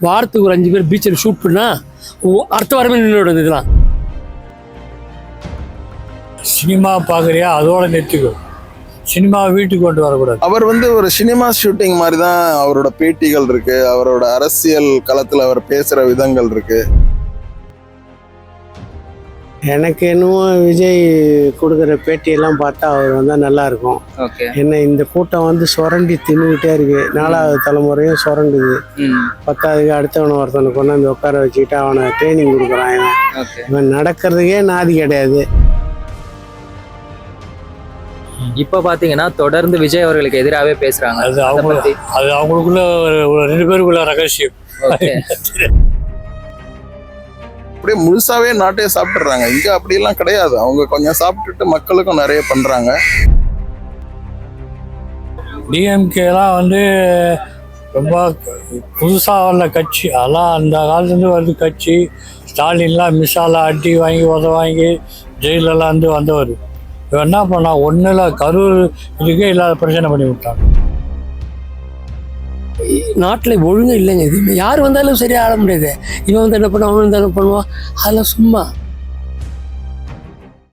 வாரத்துக்கு ஒரு 5 பேர் பீச்சில் ஷூட் பண்ணால் அடுத்த வாரமே நின்னோட இதெல்லாம். சினிமா பார்க்குறியா அதோட நிறுத்திக்கோ, சினிமா வீட்டுக்கு கொண்டு வரக்கூடாது. அவர் ஒரு சினிமா ஷூட்டிங் மாதிரி தான் அவரோட பேட்டிகள் இருக்கு, அவரோட அரசியல் களத்தில் அவர் பேசுகிற விதங்கள் இருக்கு. எனக்கு என்னமோ விஜய் கொடுக்குற பேட்டியெல்லாம் பார்த்தா அவர் வந்தால் நல்லாயிருக்கும். என்ன இந்த கூட்டம் சுரண்டி தின்னுக்கிட்டே இருக்கு, 4வது தலைமுறையும் சுரண்டுது. 10வதுக்கு அடுத்தவனை ஒருத்தனை கொண்டாந்து உட்கார வச்சுக்கிட்டு அவனை ட்ரைனிங் கொடுக்குறான். இவன் நடக்கிறதுக்கே நாதி கிடையாது. இப்ப பாத்தீங்கன்னா தொடர்ந்து விஜய் அவர்களுக்கு எதிராகவே பேசுறாங்க. அது அவங்களுக்குள்ள ஒரு 2 பேருக்குள்ள ரகசியம். அப்படியே முழுசாவே நாட்டையே சாப்பிட்டுறாங்க. இங்க அப்படியெல்லாம் கிடையாது. அவங்க கொஞ்சம் சாப்பிட்டுட்டு மக்களுக்கும் நிறைய பண்றாங்க. டிஎம்கேலாம் ரொம்ப புதுசாக வரல கட்சி, அதெல்லாம் அந்த காலத்துலேருந்து வருது கட்சி. ஸ்டாலின்லாம் மிஸ்ஸால அடி வாங்கி வாங்கி ஜெயிலெல்லாம் வந்தவர். இவன் என்ன பண்ணா ஒன்றில் கரூர் இதுக்கே இல்லாத பிரச்சனை பண்ணி விட்டாங்க. நாட்டில் ஒழுங்கும் இல்லைங்க. இது யார் வந்தாலும் சரியாக ஆட முடியாது. இவன் என்ன பண்ணுவான், அவன் என்ன பண்ணுவான், அதெல்லாம் சும்மா.